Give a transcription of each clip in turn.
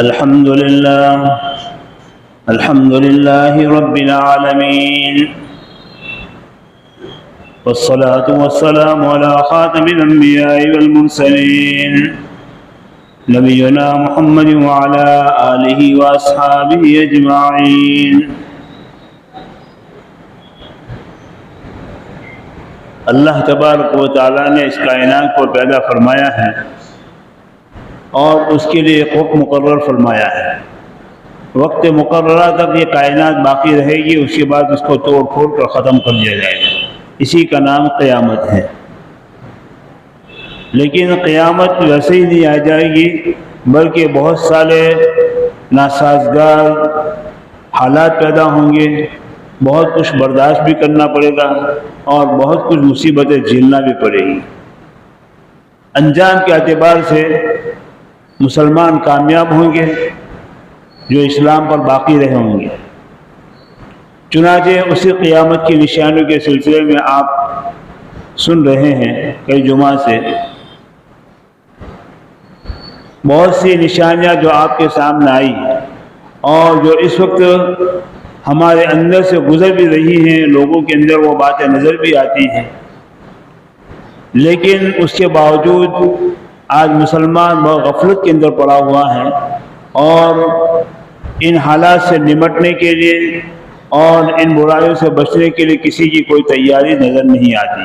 الحمد لله رب العالمين، والصلاة والسلام على خاتم الأنبياء والمرسلين نبينا محمد وعلى آله وأصحابه أجمعين۔ اللہ تبارک و تعالیٰ نے اس کائنات کو پیدا فرمایا ہے اور اس کے لیے ایک وقت مقرر فرمایا ہے۔ وقت مقررہ تک یہ کائنات باقی رہے گی، اس کے بعد اس کو توڑ پھوڑ کر ختم کر دیا جائے گا۔ اسی کا نام قیامت ہے۔ لیکن قیامت ویسے ہی نہیں آ جائے گی، بلکہ بہت سارے ناسازگار حالات پیدا ہوں گے، بہت کچھ برداشت بھی کرنا پڑے گا اور بہت کچھ مصیبتیں جھیلنا بھی پڑے گی۔ انجام کے اعتبار سے مسلمان کامیاب ہوں گے جو اسلام پر باقی رہے ہوں گے۔ چنانچہ اسی قیامت کی نشانیوں کے سلسلے میں آپ سن رہے ہیں کئی جمعہ سے بہت سی نشانیاں جو آپ کے سامنے آئی اور جو اس وقت ہمارے اندر سے گزر بھی رہی ہیں، لوگوں کے اندر وہ باتیں نظر بھی آتی ہیں، لیکن اس کے باوجود آج مسلمان بہت غفلت کے اندر پڑا ہوا ہے اور ان حالات سے نمٹنے کے لیے اور ان برائیوں سے بچنے کے لیے کسی کی کوئی تیاری نظر نہیں آتی۔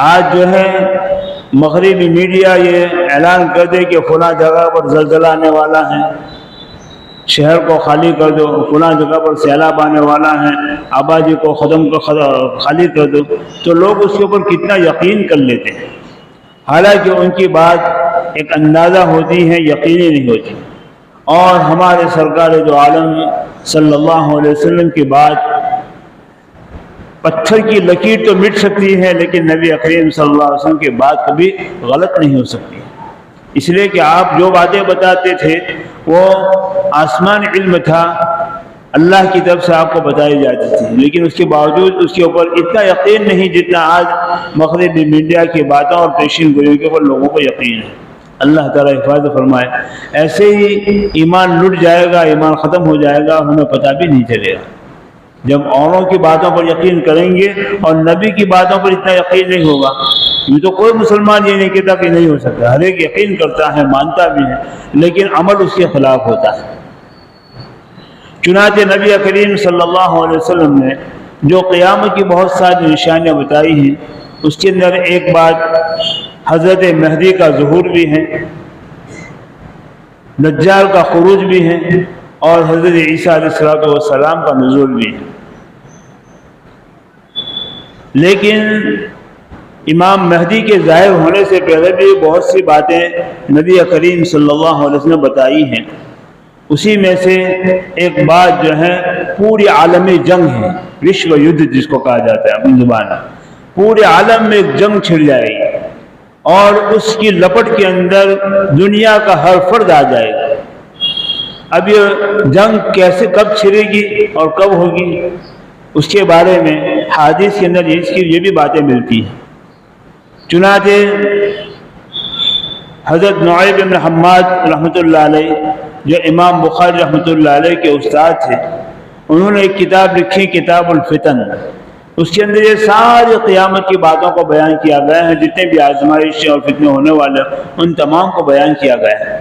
آج جو ہے مغربی میڈیا یہ اعلان کر دے کہ فلاں جگہ پر زلزلہ آنے والا ہے، شہر کو خالی کر دو، فلاں جگہ پر سیلاب آنے والا ہے، آبادی کو خالی کر دو، تو لوگ اس کے اوپر کتنا یقین کر لیتے ہیں، حالانکہ ان کی بات ایک اندازہ ہوتی ہے، یقینی نہیں ہوتی۔ اور ہمارے سرکار دو عالم صلی اللہ علیہ وسلم کی بات پتھر کی لکیر تو مٹ سکتی ہے، لیکن نبی کریم صلی اللہ علیہ وسلم کی بات کبھی غلط نہیں ہو سکتی، اس لیے کہ آپ جو باتیں بتاتے تھے وہ آسمان علم تھا، اللہ کی طرف سے آپ کو بتائی جاتی تھی، لیکن اس کے باوجود اس کے اوپر اتنا یقین نہیں جتنا آج مغربی میڈیا کی باتوں اور پیشین گوئیوں کے اوپر لوگوں کو یقین ہے۔ اللہ تعالیٰ حفاظت فرمائے۔ ایسے ہی ایمان لٹ جائے گا، ایمان ختم ہو جائے گا، ہمیں پتہ بھی نہیں چلے گا۔ جب اوروں کی باتوں پر یقین کریں گے اور نبی کی باتوں پر اتنا یقین نہیں ہوگا، یہ تو کوئی مسلمان یہ نہیں کہتا کہ نہیں ہو سکتا، ہر ایک یقین کرتا ہے، مانتا بھی ہے، لیکن عمل اس کے خلاف ہوتا ہے۔ چنانچہ نبی کریم صلی اللہ علیہ وسلم نے جو قیامت کی بہت ساری نشانیاں بتائی ہیں، اس کے اندر ایک بات حضرت مہدی کا ظہور بھی ہے، دجال کا خروج بھی ہے اور حضرت عیسیٰ علیہ السلام کا نزول بھی ہے۔ لیکن امام مہدی کے ظاہر ہونے سے پہلے بھی بہت سی باتیں نبی کریم صلی اللہ علیہ وسلم نے بتائی ہیں۔ اسی میں سے ایک بات جو ہے پوری عالمی جنگ ہے، وشو یدھ جس کو کہا جاتا ہے اپنی زبان میں، پورے عالم میں ایک جنگ چھڑ جائے گی اور اس کی لپٹ کے اندر دنیا کا ہر فرد آ جائے گا۔ اب یہ جنگ کیسے، کب چھڑے گی اور کب ہوگی، اس کے بارے میں حدیث کے اندر یہ بھی باتیں ملتی ہیں۔ چنانچہ حضرت نعیم بن حماد رحمۃ اللہ علیہ جو امام بخاری رحمۃ اللہ علیہ کے استاد تھے، انہوں نے ایک کتاب لکھی کتاب الفتن، اس کے اندر یہ ساری قیامت کی باتوں کو بیان کیا گیا ہے، جتنے بھی آزمائشیں اور فتنے ہونے والے ان تمام کو بیان کیا گیا ہے۔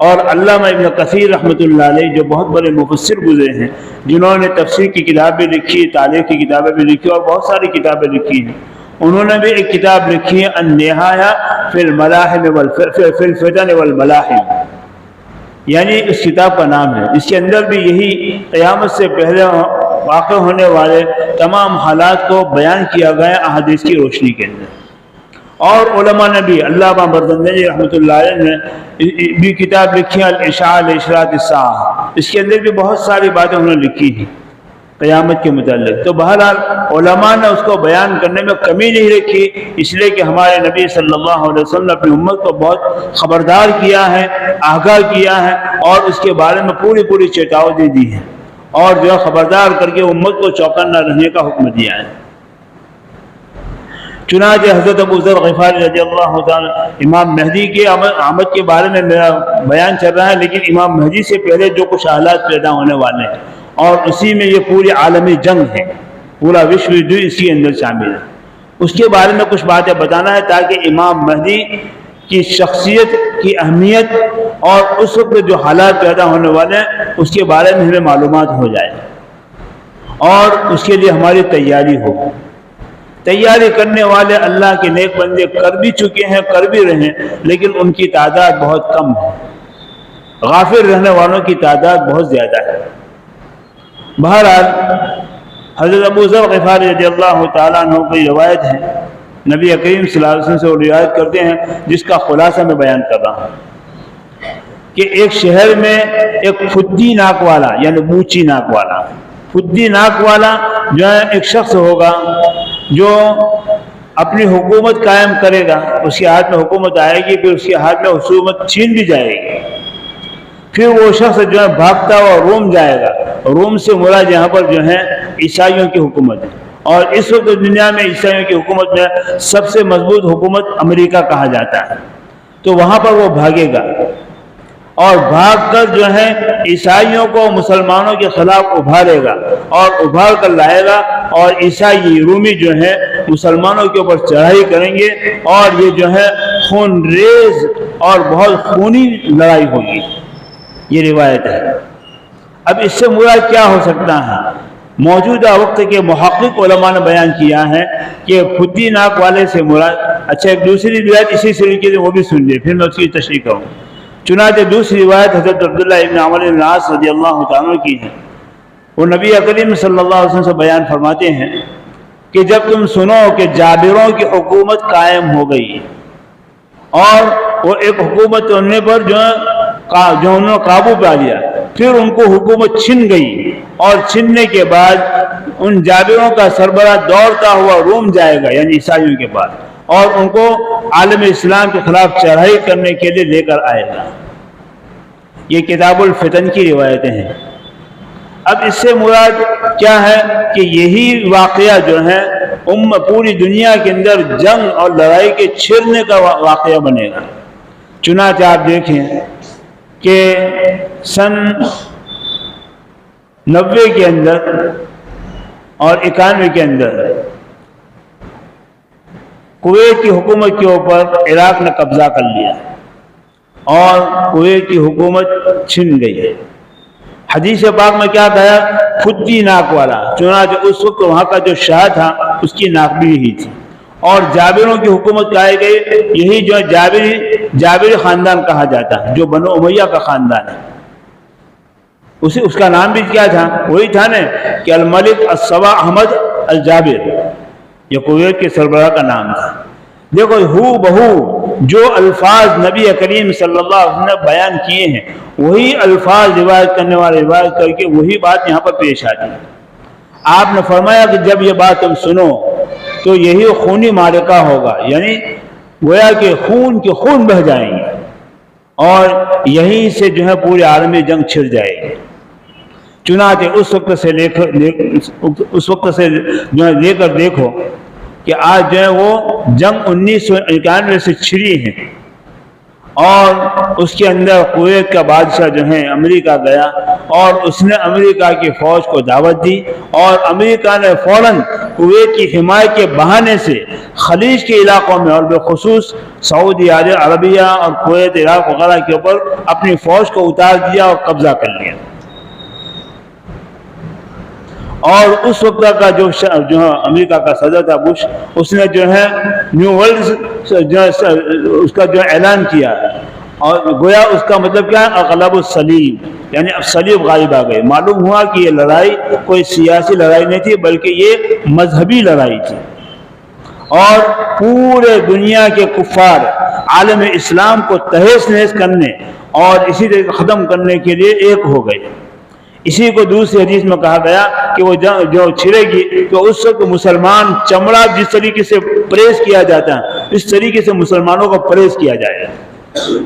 اور علامہ ابن کثیر رحمۃ اللہ علیہ جو بہت بڑے مفسر گزرے ہیں، جنہوں نے تفسیر کی کتابیں لکھی، تاریخ کی کتابیں بھی لکھی اور بہت ساری کتابیں لکھی ہیں، انہوں نے بھی ایک کتاب لکھی ہے النہایہ فی الملاحم فی الفتن والملاحم، یعنی اس کتاب کا نام ہے۔ اس کے اندر بھی یہی قیامت سے پہلے واقع ہونے والے تمام حالات کو بیان کیا گیا احادیث کی روشنی کے اندر۔ اور علماء نے بھی، علامہ مردندنی رحمۃ اللہ علیہ نے بھی کتاب لکھی الاشاعہ لاشراط الساعہ، اس کے اندر بھی بہت ساری باتیں انہوں نے لکھی ہیں قیامت کے متعلق۔ تو بہرحال علماء نے اس کو بیان کرنے میں کمی نہیں رکھی، اس لیے کہ ہمارے نبی صلی اللہ علیہ وسلم نے اپنی امت کو بہت خبردار کیا ہے، آگاہ کیا ہے اور اس کے بارے میں پوری چیتاوی دی ہے اور جو خبردار کر کے امت کو چوکنا رہنے کا حکم دیا ہے۔ چنانچہ حضرت ابو ذر غفاری رضی اللہ تعالیٰ، امام مہدی کے آمد کے بارے میں میرا بیان چل رہا ہے، لیکن امام مہدی سے پہلے جو کچھ حالات پیدا ہونے والے ہیں، اور اسی میں یہ پوری عالمی جنگ ہے، پورا وشو یدھ اسی کے اندر شامل ہے، اس کے بارے میں کچھ باتیں بتانا ہے تاکہ امام مہدی کی شخصیت کی اہمیت اور اس وقت جو حالات پیدا ہونے والے ہیں اس کے بارے میں ہمیں معلومات ہو جائے، اور اس کے لیے ہماری تیاری ہو۔ تیاری کرنے والے اللہ کے نیک بندے کر بھی چکے ہیں، کر بھی رہے ہیں، لیکن ان کی تعداد بہت کم ہے، غافل رہنے والوں کی تعداد بہت زیادہ ہے۔ بہرحال حضرت ابو ذر غفاری رضی اللہ تعالیٰ عنہ کی روایت ہے، نبی کریم صلی اللہ علیہ وسلم سے وہ روایت کرتے ہیں، جس کا خلاصہ میں بیان کر رہا ہوں کہ ایک شہر میں ایک پھدی ناک والا، یعنی بوچی ناک والا، پھدی ناک والا جو ہے ایک شخص ہوگا جو اپنی حکومت قائم کرے گا، اس کے ہاتھ میں حکومت آئے گی، پھر اس کے ہاتھ میں حکومت چھین بھی جائے گی، پھر وہ شخص جو ہے بھاگتا ہوا روم جائے گا۔ روم سے مراد یہاں پر جو ہے عیسائیوں کی حکومت ہے، اور اس وقت دنیا میں عیسائیوں کی حکومت میں سب سے مضبوط حکومت امریکہ کہا جاتا ہے، تو وہاں پر وہ بھاگے گا، اور بھاگ کر جو ہے عیسائیوں کو مسلمانوں کے خلاف ابھارے گا، اور ابھار کر لائے گا، اور عیسائی رومی جو ہے مسلمانوں کے اوپر چڑھائی کریں گے، اور یہ جو ہے خون ریز اور بہت خونی لڑائی ہوگی، یہ روایت ہے۔ اب اس سے مراد کیا ہو سکتا ہے؟ موجودہ وقت کے محقق علماء نے بیان کیا ہے کہ پھدی ناک والے سے مراد، اچھا ایک دوسری روایت اسی طریقے سے وہ بھی سن لے، پھر میں اس کی تشریح کروں۔ چنانچہ دوسری روایت حضرت عبداللہ ابن عمرو بن العاص رضی اللہ تعالیٰ کی ہے، وہ نبی کریم صلی اللہ علیہ وسلم سے بیان فرماتے ہیں کہ جب تم سنو کہ جابروں کی حکومت قائم ہو گئی، اور وہ ایک حکومت ہونے پر جو انہوں نے قابو پا لیا، پھر ان کو حکومت چھن گئی، اور چھننے کے بعد ان جابروں کا سربراہ دوڑتا ہوا روم جائے گا، یعنی عیسائیوں کے پاس، اور ان کو عالم اسلام کے خلاف چڑھائی کرنے کے لیے لے کر آئے گا۔ یہ کتاب الفتن کی روایتیں ہیں۔ اب اس سے مراد کیا ہے کہ یہی واقعہ جو ہے پوری دنیا کے اندر جنگ اور لڑائی کے چھڑنے کا واقعہ بنے گا۔ چنانچہ آپ دیکھیں کہ سن 90 کے اندر اور 91 کے اندر کویت کی حکومت کے اوپر عراق نے قبضہ کر لیا، اور کویت کی حکومت چھن گئی۔ حدیث پاک میں کیا کہا؟ پھدی ناک والا، چنانچہ اس وقت وہاں کا جو شاہ تھا اس کی ناک بھی یہی تھی، اور جابروں کی حکومت کہی گئی، یہی جو جابری خاندان کہا جاتا ہے، جو بنو امیہ کا خاندان ہے، اس کا نام بھی کیا تھا؟ وہی تھا نا کہ الملک الصبا احمد الجابر، یہ کویت کے سربراہ کا نام تھا۔ دیکھو ہو بہو جو الفاظ نبی کریم صلی اللہ علیہ وسلم نے بیان کیے ہیں، وہی الفاظ روایت کرنے والے روایت کر کے وہی بات یہاں پر پیش آتی ہے۔ آپ نے فرمایا کہ جب یہ بات تم سنو تو یہی خونی معرکہ ہوگا، یعنی گویا کہ خون بہہ جائیں گے، اور یہیں سے جو ہے پورے عالمی جنگ چھڑ جائے گی۔ چنانچہ اس وقت سے جو ہے لے کر دیکھو کہ آج جو ہے وہ جنگ 1991 سے چھڑی ہے، اور اس کے اندر کویت کا بادشاہ جو ہے امریکہ گیا، اور اس نے امریکہ کی فوج کو دعوت دی، اور امریکہ نے فوراً کویت کی حمایت کے بہانے سے خلیج کے علاقوں میں، اور بالخصوص سعودی عربیہ اور کویت، عراق وغیرہ کے اوپر اپنی فوج کو اتار دیا اور قبضہ کر لیا۔ اور اس وقت کا جو امریکہ کا صدر تھا بش، اس نے جو ہے نیو ورلڈ اس کا جو اعلان کیا، اور گویا اس کا مطلب کیا ہے؟ اغلب الصلیب، یعنی اب صلیب غالب آ گئے۔ معلوم ہوا کہ یہ لڑائی کوئی سیاسی لڑائی نہیں تھی، بلکہ یہ مذہبی لڑائی تھی، اور پورے دنیا کے کفار عالم اسلام کو تہس نہس کرنے اور اسی طرح ختم کرنے کے لیے ایک ہو گئے۔ اسی کو دوسری حدیث میں کہا گیا کہ وہ جو چھڑے گی تو اس وقت مسلمان چمڑا جس طریقے سے پریس کیا جاتا ہے، اس طریقے سے مسلمانوں کو پریس کیا جائے گا۔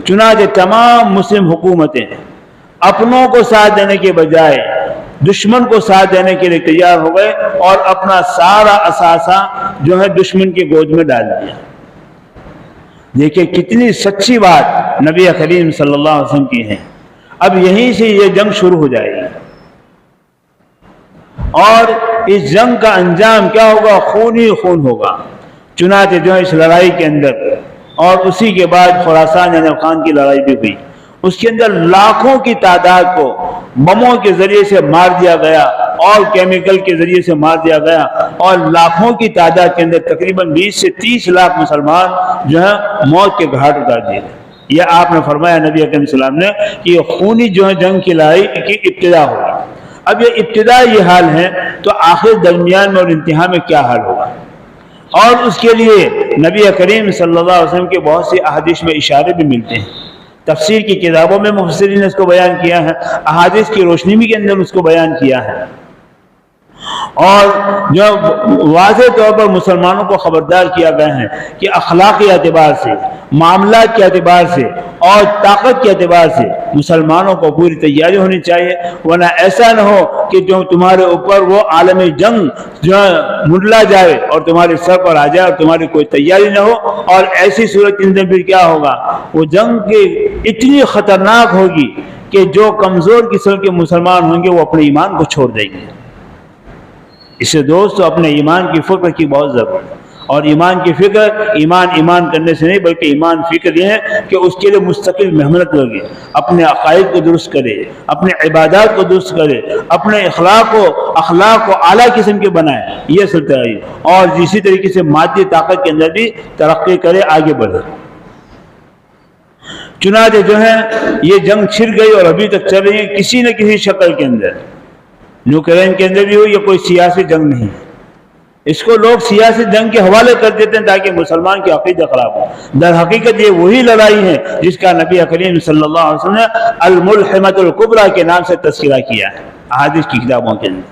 چنانچہ تمام مسلم حکومتیں اپنوں کو ساتھ دینے کے بجائے دشمن کو ساتھ دینے کے لیے تیار ہو گئے اور اپنا سارا اثاثہ جو ہے دشمن کی گود میں ڈال دیا۔ دیکھیں کتنی سچی بات نبی کریم صلی اللہ علیہ وسلم کی ہے۔ اب یہیں سے یہ جنگ شروع ہو جائے گی، اور اس جنگ کا انجام کیا ہوگا؟ خون ہی خون ہوگا۔ چنانچہ جو ہے اس لڑائی کے اندر، اور اسی کے بعد خراسان یعنی افغان کی لڑائی بھی ہوئی، اس کے اندر لاکھوں کی تعداد کو بموں کے ذریعے سے مار دیا گیا اور کیمیکل کے ذریعے سے مار دیا گیا، اور لاکھوں کی تعداد کے اندر تقریباً 20 سے 30 لاکھ مسلمان جو ہے موت کے گھاٹ اتار دیے گئے۔ یہ آپ نے فرمایا نبی اکرم صلی اللہ علیہ وسلم نے کہ یہ خونی جو ہے جنگ کی لڑائی کی ابتدا ہوگی۔ اب یہ ابتدا یہ حال ہے تو آخر درمیان میں اور انتہا میں کیا حال ہوگا؟ اور اس کے لیے نبی کریم صلی اللہ علیہ وسلم کے بہت سی احادیث میں اشارے بھی ملتے ہیں۔ تفسیر کی کتابوں میں مفسرین نے اس کو بیان کیا ہے، احادیث کی روشنی بھی کے اندر اس کو بیان کیا ہے، اور جو واضح طور پر مسلمانوں کو خبردار کیا گیا ہے کہ اخلاقی اعتبار سے، معاملات کے اعتبار سے اور طاقت کے اعتبار سے مسلمانوں کو پوری تیاری ہونی چاہیے، ورنہ ایسا نہ ہو کہ جو تمہارے اوپر وہ عالم جنگ جو منڈلا جائے اور تمہارے سر پر آ جائے اور تمہاری کوئی تیاری نہ ہو، اور ایسی صورت کے اندر پھر کیا ہوگا؟ وہ جنگ کی اتنی خطرناک ہوگی کہ جو کمزور قسم کے مسلمان ہوں گے وہ اپنے ایمان کو چھوڑ دیں گے۔ اس سے دوستو اپنے ایمان کی فکر کی بہت ضرورت ہے، اور ایمان کی فکر ایمان کرنے سے نہیں، بلکہ ایمان فکر یہ ہے کہ اس کے لیے مستقل محنت لگے، اپنے عقائد کو درست کرے، اپنے عبادات کو درست کرے، اپنے اخلاق کو اعلیٰ قسم کے بنائے، یہ سلطہ ہے، اور اسی طریقے سے مادی طاقت کے اندر بھی ترقی کرے، آگے بڑھے۔ چنانچہ جو ہے یہ جنگ چھڑ گئی اور ابھی تک چل رہی ہے کسی نہ کسی شکل کے اندر۔ یوکرین کے اندر بھی ہوئی، یہ کوئی سیاسی جنگ نہیں ہے، اس کو لوگ سیاسی جنگ کے حوالے کر دیتے ہیں تاکہ مسلمان کی عقیدہ خراب ہو۔ در حقیقت یہ وہی لڑائی ہے جس کا نبی کریم صلی اللہ علیہ وسلم نے الملحمۃ الکبریٰ کے نام سے تذکرہ کیا ہے احادیث کی کتابوں کے اندر۔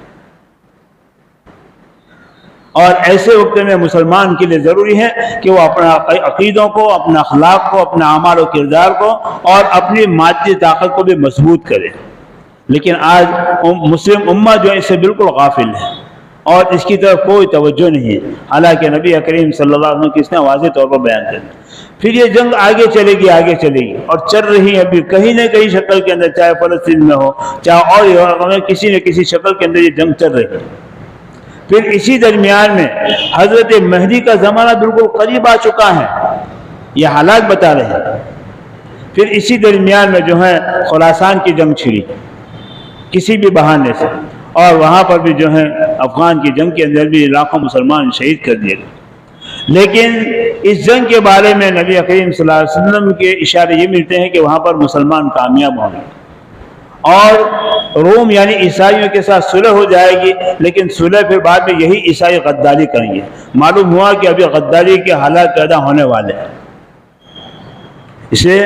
اور ایسے وقت میں مسلمان کے لیے ضروری ہے کہ وہ اپنا عقیدوں کو، اپنا اخلاق کو، اپنا اعمال و کردار کو اور اپنی مادی طاقت کو بھی مضبوط کرے۔ لیکن آج مسلم امہ جو ہے اس سے بالکل غافل ہے اور اس کی طرف کوئی توجہ نہیں ہے، حالانکہ نبی کریم صلی اللہ علیہ وسلم کی اس نے واضح طور پر بیان کر دیا۔ پھر یہ جنگ آگے چلے گی اور چل رہی ہے ابھی کہیں نہ کہیں شکل کے اندر، چاہے فلسطین میں ہو چاہے اور علاقوں میں، کسی نہ کسی شکل کے اندر یہ جنگ چل رہی ہے۔ پھر اسی درمیان میں حضرت مہدی کا زمانہ بالکل قریب آ چکا ہے، یہ حالات بتا رہے ہیں۔ پھر اسی درمیان میں جو ہے خراسان کی جنگ چھڑی کسی بھی بہانے سے، اور وہاں پر بھی جو ہے افغان کی جنگ کے اندر بھی لاکھوں مسلمان شہید کر دیے گئے۔ لیکن اس جنگ کے بارے میں نبی کریم صلی اللہ علیہ وسلم کے اشارے یہ ملتے ہیں کہ وہاں پر مسلمان کامیاب ہوں گے اور روم یعنی عیسائیوں کے ساتھ صلح ہو جائے گی، لیکن صلح پھر بعد میں یہی عیسائی غداری کریں گے۔ معلوم ہوا کہ ابھی غداری کے حالات پیدا ہونے والے ہیں، اسے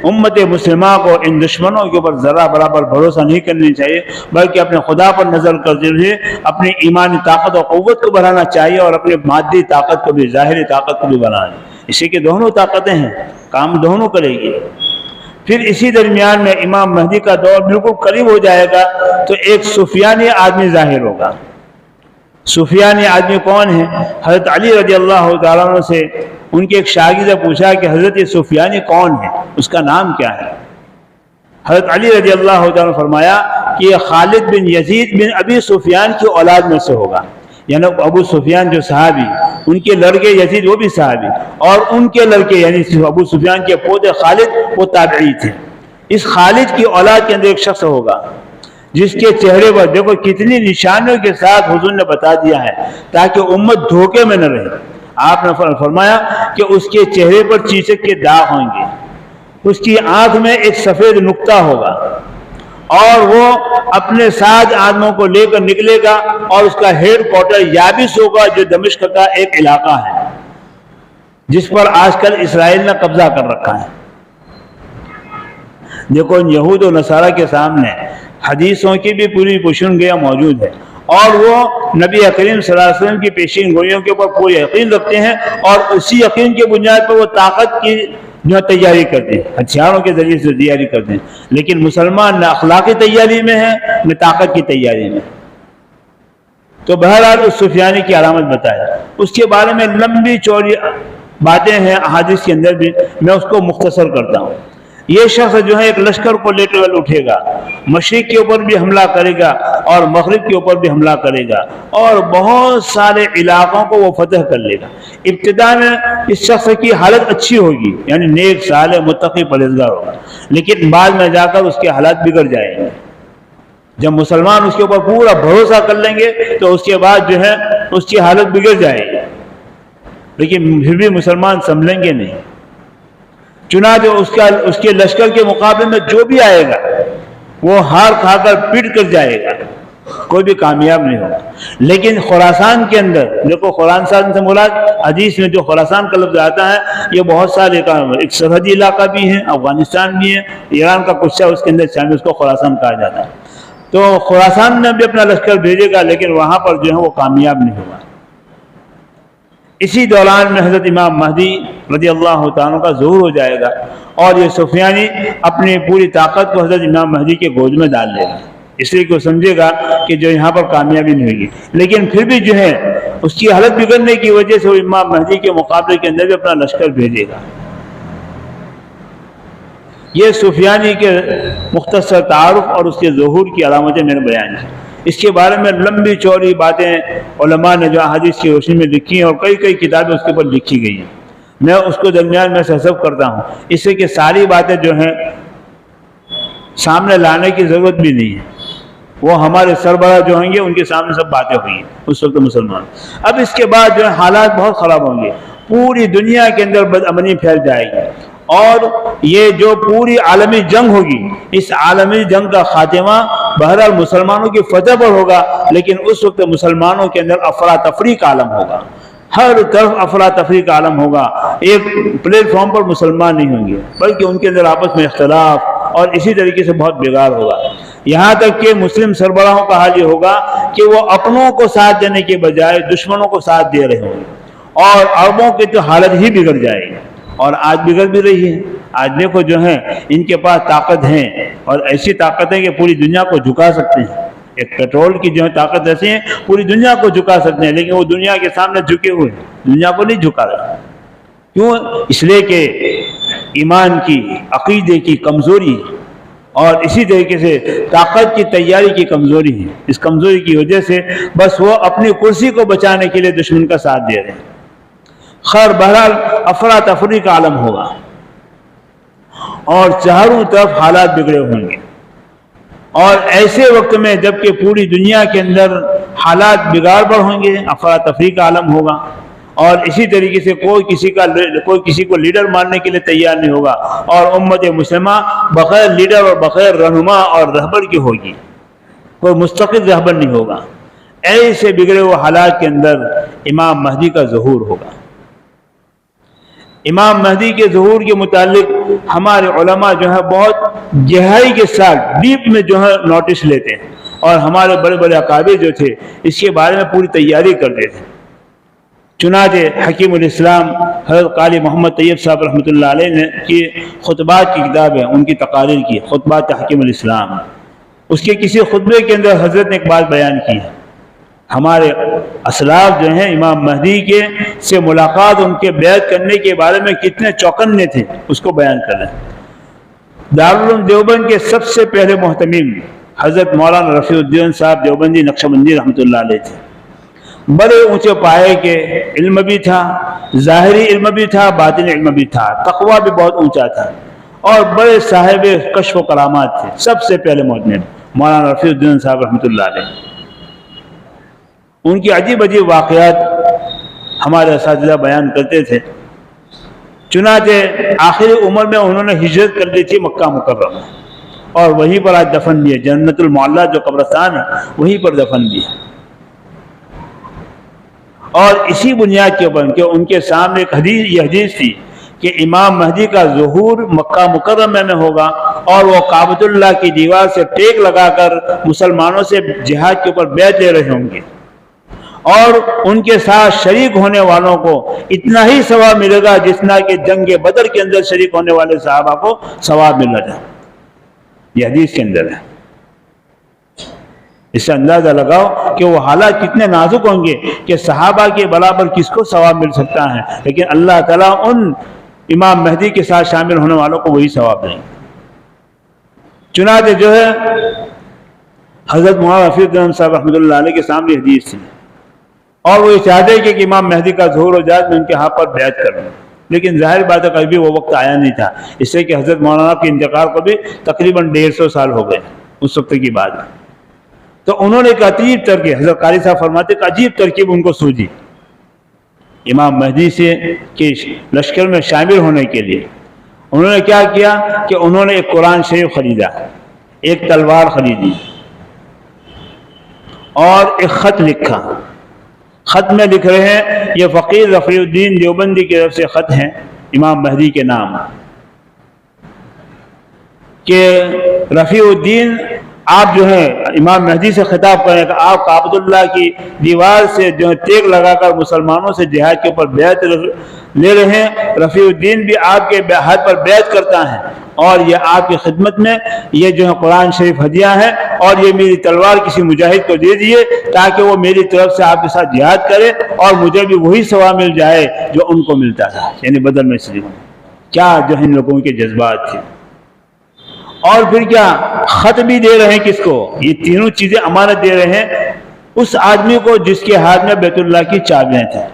امت مسلمہ کو ان دشمنوں کے اوپر ذرا برابر بھروسہ نہیں کرنی چاہیے، بلکہ اپنے خدا پر نظر کرتے ہوئے اپنی ایمانی طاقت اور قوت کو بڑھانا چاہیے، اور اپنی مادی طاقت کو بھی، ظاہری طاقت کو بھی بڑھانا۔ اسی کے دونوں طاقتیں ہیں، کام دونوں کرے گی۔ پھر اسی درمیان میں امام مہدی کا دور بالکل قریب ہو جائے گا تو ایک سفیانی آدمی ظاہر ہوگا۔ سفیانی آدمی کون ہے؟ حضرت علی رضی اللہ تعالیٰ عنہ سے ان کے ایک شاگرد نے پوچھا کہ حضرت سفیانی کون ہے، اس کا نام کیا ہے؟ حضرت علی رضی اللہ تعالیٰ عنہ فرمایا کہ یہ خالد بن یزید بن ابی سفیان کی اولاد میں سے ہوگا، یعنی ابو سفیان جو صحابی، ان کے لڑکے یزید وہ بھی صحابی، اور ان کے لڑکے یعنی ابو سفیان کے پوتے خالد وہ تابعی تھے۔ اس خالد کی اولاد کے اندر ایک شخص ہوگا جس کے چہرے پر دیکھو کتنی نشانیوں کے ساتھ حضور نے بتا دیا ہے تاکہ امت دھوکے میں نہ رہے۔ آپ نے فرمایا کہ اس کے چہرے پر چیچک کے داغ ہوں گے، اس کی آنکھ میں ایک سفید نقطہ ہوگا، اور وہ اپنے ساتھ آدموں کو لے کر نکلے گا، اور اس کا ہیڈ کوارٹر یابس ہوگا جو دمشق کا ایک علاقہ ہے جس پر آج کل اسرائیل نے قبضہ کر رکھا ہے۔ دیکھو ان یہود و نصارہ کے سامنے حدیثوں کی بھی پوری پوشن گیا موجود ہے، اور وہ نبی کریم صلی اللہ علیہ وسلم کی پیشین گوئیوں کے اوپر پورے یقین رکھتے ہیں، اور اسی یقین کی بنیاد پر وہ طاقت کی جو تیاری کرتے ہیں، ہتھیاروں کے ذریعے سے تیاری کرتے ہیں، لیکن مسلمان نہ اخلاقی تیاری میں ہے نہ طاقت کی تیاری میں۔ تو بہرحال اس سفیانی کی علامت بتایا، اس کے بارے میں لمبی چوڑی باتیں ہیں احادیث کے اندر بھی، میں اس کو مختصر کرتا ہوں۔ یہ شخص جو ہے ایک لشکر کو لے کر اٹھے گا، مشرق کے اوپر بھی حملہ کرے گا اور مغرب کے اوپر بھی حملہ کرے گا، اور بہت سارے علاقوں کو وہ فتح کر لے گا۔ ابتدا میں اس شخص کی حالت اچھی ہوگی، یعنی نیک صالح متقی پرہیزگار ہوگا، لیکن بعد میں جا کر اس کے حالات بگڑ جائیں گے۔ جب مسلمان اس کے اوپر پورا بھروسہ کر لیں گے تو اس کے بعد جو ہے اس کی حالت بگڑ جائے گی، لیکن پھر بھی مسلمان سنبھلیں گے نہیں۔ چنانچہ اس کے لشکر کے مقابلے میں جو بھی آئے گا وہ ہار کھا کر پیٹ کر جائے گا، کوئی بھی کامیاب نہیں ہوگا۔ لیکن خراسان کے اندر دیکھو، خراسان سے مراد حدیث میں جو خراسان کا لفظ آتا ہے یہ بہت سارے ایک سرحدی علاقہ بھی ہے، افغانستان بھی ہے، ایران کا کچھ اس کے اندر شامل، اس کو خراسان کہا جاتا ہے۔ تو خراسان میں بھی اپنا لشکر بھیجے گا، لیکن وہاں پر جو ہے وہ کامیاب نہیں ہوگا۔ اسی دوران میں حضرت امام مہدی رضی اللہ تعالیٰ کا ظہور ہو جائے گا، اور یہ سفیانی اپنی پوری طاقت کو حضرت امام مہدی کے گود میں ڈال لے گا، اس لیے کہ وہ سمجھے گا کہ جو یہاں پر کامیابی نہیں ہوگی، لیکن پھر بھی جو ہے اس کی حالت بگڑنے کی وجہ سے وہ امام مہدی کے مقابلے کے اندر بھی اپنا لشکر بھیجے گا۔ یہ سفیانی کے مختصر تعارف اور اس کے ظہور کی علامتیں میں نے بیان کی۔ اس کے بارے میں لمبی چوڑی باتیں علماء نے جو حدیث کی روشنی میں لکھی ہیں، اور کئی کتابیں اس کے اوپر لکھی گئی ہیں، میں اس کو درمیان میں سے حذف کرتا ہوں، اس سے کہ ساری باتیں جو ہیں سامنے لانے کی ضرورت بھی نہیں ہے، وہ ہمارے سربراہ جو ہوں گے ان کے سامنے سب باتیں ہوئی ہیں اس وقت مسلمان۔ اب اس کے بعد جو ہے حالات بہت خراب ہوں گے، پوری دنیا کے اندر بدامنی پھیل جائے گی، اور یہ جو پوری عالمی جنگ ہوگی، اس عالمی جنگ کا خاتمہ بہرحال مسلمانوں کی فتح پر ہوگا، لیکن اس وقت مسلمانوں کے اندر افراتفری کا عالم ہوگا، ہر طرف افراتفری کا عالم ہوگا، ایک پلیٹ فارم پر مسلمان نہیں ہوں گے، بلکہ ان کے اندر آپس میں اختلاف اور اسی طریقے سے بہت بگاڑ ہوگا، یہاں تک کہ مسلم سربراہوں کا حال یہ ہوگا کہ وہ اپنوں کو ساتھ دینے کے بجائے دشمنوں کو ساتھ دے رہے ہوں گے، اور عربوں کی تو حالت ہی بگڑ جائے گی، اور آج بگڑ بھی رہی ہے۔ آج دیکھو جو ہے ان کے پاس طاقت ہے، اور ایسی طاقت ہے کہ پوری دنیا کو جھکا سکتے ہیں، ایک پیٹرول کی جو ہے طاقت ایسی ہے پوری دنیا کو جھکا سکتے ہیں، لیکن وہ دنیا کے سامنے جھکے ہوئے ہیں، دنیا کو نہیں جھکا رہے۔ کیوں؟ اس لیے کہ ایمان کی، عقیدے کی کمزوری، اور اسی طریقے سے طاقت کی تیاری کی کمزوری ہے، اس کمزوری کی وجہ سے بس وہ اپنی کرسی کو بچانے کے لیے دشمن کا ساتھ دے رہے ہیں۔ خیر بہرحال افراتفری کا عالم ہوگا، اور چاروں طرف حالات بگڑے ہوں گے، اور ایسے وقت میں جبکہ پوری دنیا کے اندر حالات بگاڑ پر ہوں گے، افراتفری کا عالم ہوگا، اور اسی طریقے سے کوئی کسی کو لیڈر ماننے کے لیے تیار نہیں ہوگا، اور امت مسلمہ بغیر لیڈر اور بغیر رہنما اور رہبر کی ہوگی، کوئی مستقل رہبر نہیں ہوگا۔ ایسے بگڑے ہوئے حالات کے اندر امام مہدی کا ظہور ہوگا۔ امام مہدی کے ظہور کے متعلق ہمارے علماء جو ہے بہت گہرائی کے ساتھ ڈیپ میں جو ہے نوٹس لیتے ہیں، اور ہمارے بڑے بڑے اکابر جو تھے اس کے بارے میں پوری تیاری کرتے تھے۔ چنانچہ حکیم الاسلام حضرت قاری محمد طیب صاحب رحمۃ اللہ علیہ نے کی خطبات کی کتاب ہے، ان کی تقاریر کی، خطبات حکیم الاسلام، اس کے کسی خطبے کے اندر حضرت نے ایک بات بیان کی ہے، ہمارے اسلاف جو ہیں امام مہدی کے سے ملاقات، ان کے بیعت کرنے کے بارے میں کتنے چوکنے تھے، اس کو بیان کر رہے ہیں۔ دارالعلوم دیوبند کے سب سے پہلے محتمم حضرت مولانا رفیع الدین صاحب دیوبندی نقشبندی رحمۃ اللہ علیہ تھے، بڑے اونچے پائے کے علم بھی تھا، ظاہری علم بھی تھا، باطنی علم بھی تھا، تقویٰ بھی بہت اونچا تھا، اور بڑے صاحب کشف و کرامات تھے۔ سب سے پہلے محتمم مولانا رفیع الدین صاحب رحمۃ اللہ علیہ، ان کی عجیب عجیب واقعات ہمارے اساتذہ بیان کرتے تھے۔ چنانچہ آخری عمر میں انہوں نے ہجرت کر لی تھی مکہ مکرمہ، اور وہیں پر آج دفن بھی ہے، جنت المعلیٰ جو قبرستان ہے وہیں پر دفن بھی ہے۔ اور اسی بنیاد کے اوپر کہ ان کے سامنے ایک حدیث تھی کہ امام مہدی کا ظہور مکہ مکرمہ میں ہوگا، اور وہ کعبۃ اللہ کی دیوار سے ٹیک لگا کر مسلمانوں سے جہاد کے اوپر بیعت لے رہے ہوں گے، اور ان کے ساتھ شریک ہونے والوں کو اتنا ہی ثواب ملے گا جتنا کہ جنگ بدر کے اندر شریک ہونے والے صحابہ کو ثواب مل رہا ہے. یہ حدیث کے اندر ہے. اس سے اندازہ لگاؤ کہ وہ حالات کتنے نازک ہوں گے کہ صحابہ کے برابر کس کو ثواب مل سکتا ہے، لیکن اللہ تعالیٰ ان امام مہدی کے ساتھ شامل ہونے والوں کو وہی ثواب دیں. چنانچہ جو ہے حضرت مولانا رفیع الدین صاحب رحمۃ اللہ علیہ کے سامنے حدیث تھی اور وہ یہ چاہتے کہ امام مہدی کا ظہور ہو جائے میں ان کے ہاتھ پر بیعت کر لوں، لیکن ظاہر بات ہے کبھی بھی وہ وقت آیا نہیں تھا، اس سے کہ حضرت مولانا کے انتقال کو بھی تقریباً 150 سال ہو گئے اس وقت کی بات ہے. تو انہوں نے ایک عجیب ترکیب، حضرت قاری صاحب فرماتے کہ عجیب ترکیب ان کو سوجی امام مہدی سے کہ لشکر میں شامل ہونے کے لیے. انہوں نے کیا کیا کہ انہوں نے ایک قرآن شریف خریدا، ایک تلوار خریدی اور ایک خط لکھا. خط میں لکھ رہے ہیں، یہ فقیر رفیع الدین دیوبندی کی طرف سے خط ہیں امام مہدی کے نام، کہ رفیع الدین آپ جو ہے امام مہدی سے خطاب کریں کہ آپ کعبۃ اللہ کی دیوار سے جو ہے تیغ لگا کر مسلمانوں سے جہاد کے اوپر بیعت لے رہے ہیں. رفیع الدین بھی آپ کے ہاتھ پر بیعت کرتا ہے اور یہ آپ کی خدمت میں یہ جو ہے قرآن شریف ہدیہ ہے، اور یہ میری تلوار کسی مجاہد کو دے دیے تاکہ وہ میری طرف سے آپ کے ساتھ جہاد کرے اور مجھے بھی وہی ثواب مل جائے جو ان کو ملتا تھا، یعنی بدر میں شریک ہونے. کیا جو ہے ان لوگوں کے جذبات تھے. اور پھر کیا خط بھی دے رہے ہیں کس کو، یہ تینوں چیزیں امانت دے رہے ہیں اس آدمی کو جس کے ہاتھ میں بیت اللہ کی چابیاں تھیں.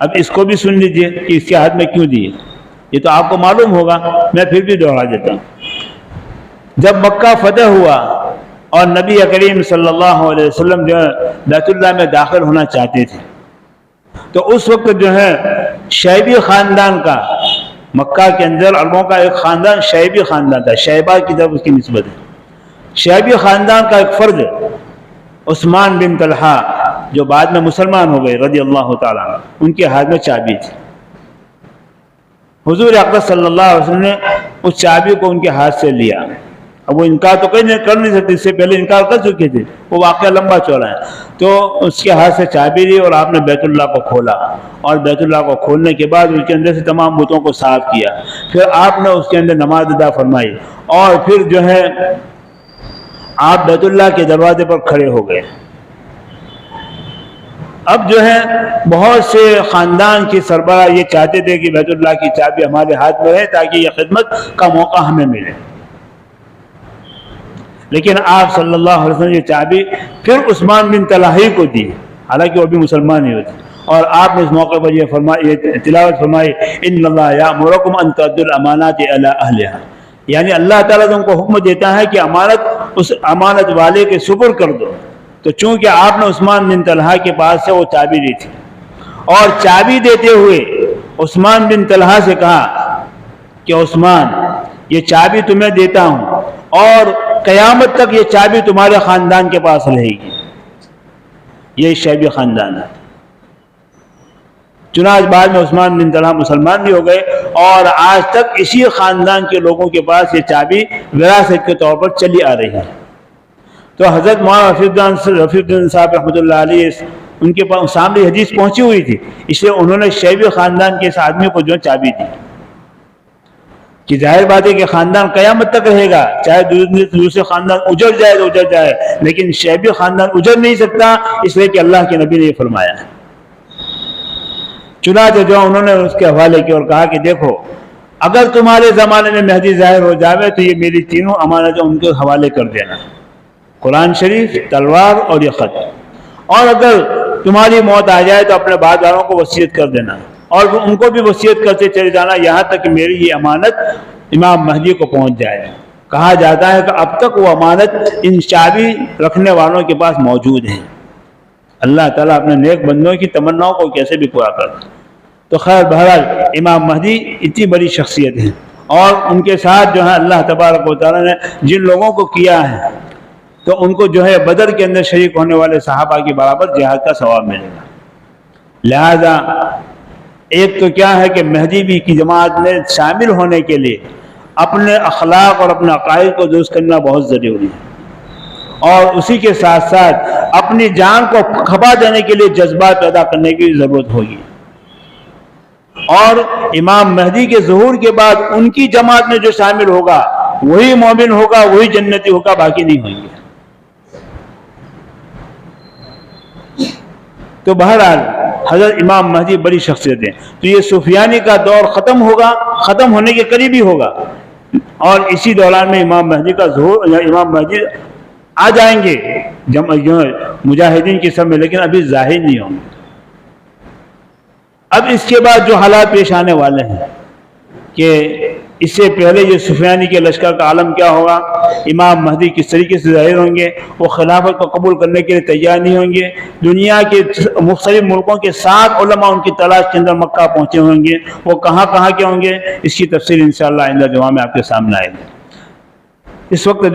اب اس کو بھی سن لیجئے کہ اس کے ہاتھ میں کیوں دیے، یہ تو آپ کو معلوم ہوگا، میں پھر بھی دوہرا دیتا ہوں. جب مکہ فتح ہوا اور نبی کریم صلی اللہ علیہ وسلم جو ہے بیت اللہ میں داخل ہونا چاہتے تھے تو اس وقت جو ہے شیبی خاندان کا، مکہ کے اندر عربوں کا ایک خاندان شیبی خاندان تھا، شیبہ کی طرف اس کی نسبت ہے. شیبی خاندان کا ایک فرد عثمان بن طلحہ جو بعد میں مسلمان ہو گئے رضی اللہ تعالیٰ عنہ، ان کے ہاتھ میں چابی تھی. حضور اقدس صلی اللہ علیہ وسلم نے اس چابی کو ان کے ہاتھ سے لیا. اب وہ انکار تو کر نہیں سکتے، اس سے پہلے انکار کر چکے تھے، وہ واقعہ لمبا چوڑا ہے. تو اس کے ہاتھ سے چابی لی اور آپ نے بیت اللہ کو کھولا، اور بیت اللہ کو کھولنے کے بعد اس کے اندر سے تمام بتوں کو صاف کیا. پھر آپ نے اس کے اندر نماز ادا فرمائی اور پھر جو ہے آپ بیت اللہ کے دروازے پر کھڑے ہو گئے. اب جو ہے بہت سے خاندان کی سربراہ یہ چاہتے تھے کہ بیت اللہ کی چابی ہمارے ہاتھ میں رہے تاکہ یہ خدمت کا موقع ہمیں ملے، لیکن آپ صلی اللہ علیہ وسلم نے یہ چابی پھر عثمان بن طلحہ کو دی، حالانکہ وہ بھی مسلمان ہی ہوتے. اور آپ نے اس موقع پر یہ تلاوت فرمائی، ان اللہ یامرکم ان تؤدوا الامانات الی اہلھا، یعنی اللہ تعالیٰ تم کو حکم دیتا ہے کہ امانت اس امانت والے کے سپرد کر دو. تو چونکہ آپ نے عثمان بن طلحہ کے پاس سے وہ چابی لی تھی اور چابی دیتے ہوئے عثمان بن طلحہ سے کہا کہ عثمان یہ چابی تمہیں دیتا ہوں اور قیامت تک یہ چابی تمہارے خاندان کے پاس رہے گی. یہ شیبی خاندان ہے. چنانچہ بعد میں عثمان بن طلحہ مسلمان بھی ہو گئے اور آج تک اسی خاندان کے لوگوں کے پاس یہ چابی وراثت کے طور پر چلی آ رہی ہے. تو حضرت مولانا رفیع الدین صاحب رحمۃ اللہ علیہ ان کے پاس سامنے حدیث پہنچی ہوئی تھی، اس لیے انہوں نے شیبی خاندان کے اس آدمی کو جو چابی دی کہ ظاہر بات ہے کہ خاندان قیامت تک رہے گا، چاہے دوسرے خاندان اجڑ جائے تو اجڑ جائے، لیکن شیبی خاندان اجڑ نہیں سکتا، اس لیے کہ اللہ کے نبی نے یہ فرمایا ہے. چنانچہ جو انہوں نے اس کے حوالے کیا اور کہا کہ دیکھو اگر تمہارے زمانے میں مہدی ظاہر ہو جاوے تو یہ میری تینوں امانتیں ان کے حوالے کر دینا، قرآن شریف، تلوار اور یہ خط. اور اگر تمہاری موت آ جائے تو اپنے بعد والوں کو وصیت کر دینا اور ان کو بھی وصیت کرتے چلے جانا یہاں تک کہ میری یہ امانت امام مہدی کو پہنچ جائے. کہا جاتا ہے کہ اب تک وہ امانت ان چابی رکھنے والوں کے پاس موجود ہیں. اللہ تعالیٰ اپنے نیک بندوں کی تمناؤں کو کیسے بھی پورا کرتا. تو خیر بہرحال امام مہدی اتنی بڑی شخصیت ہیں اور ان کے ساتھ جو ہے اللہ تبارک و تعالیٰ نے جن لوگوں کو کیا ہے تو ان کو جو ہے بدر کے اندر شریک ہونے والے صحابہ کے برابر جہاد کا ثواب ملے گا. لہذا ایک تو کیا ہے کہ مہدی بھی کی جماعت میں شامل ہونے کے لیے اپنے اخلاق اور اپنے عقائد کو درست کرنا بہت ضروری ہے، اور اسی کے ساتھ ساتھ اپنی جان کو کھپا دینے کے لیے جذبات پیدا کرنے کی ضرورت ہوگی، اور امام مہدی کے ظہور کے بعد ان کی جماعت میں جو شامل ہوگا وہی مومن ہوگا، وہی جنتی ہوگا، باقی نہیں ہوں گے۔ تو بہرحال حضرت امام مہدی بڑی شخصیت ہے، تو یہ سفیانی کا دور ختم ہوگا، ختم ہونے کے قریب ہی ہوگا، اور اسی دوران میں امام مہدی کا ظہور، امام مہدی آ جائیں گے مجاہدین کی سب میں، لیکن ابھی ظاہر نہیں ہوں گے۔ اب اس کے بعد جو حالات پیش آنے والے ہیں کہ اس سے پہلے یہ سفیانی کے لشکر کا عالم کیا ہوگا، امام مہدی کس طریقے سے ظاہر ہوں گے، وہ خلافت کو قبول کرنے کے لیے تیار نہیں ہوں گے، دنیا کے مختلف ملکوں کے 7 علماء ان کی تلاش کے اندر مکہ پہنچے ہوں گے، وہ کہاں کہاں کے ہوں گے، اس کی تفصیل انشاءاللہ آئندہ جمعہ میں آپ کے سامنے آئے گی۔ اس وقت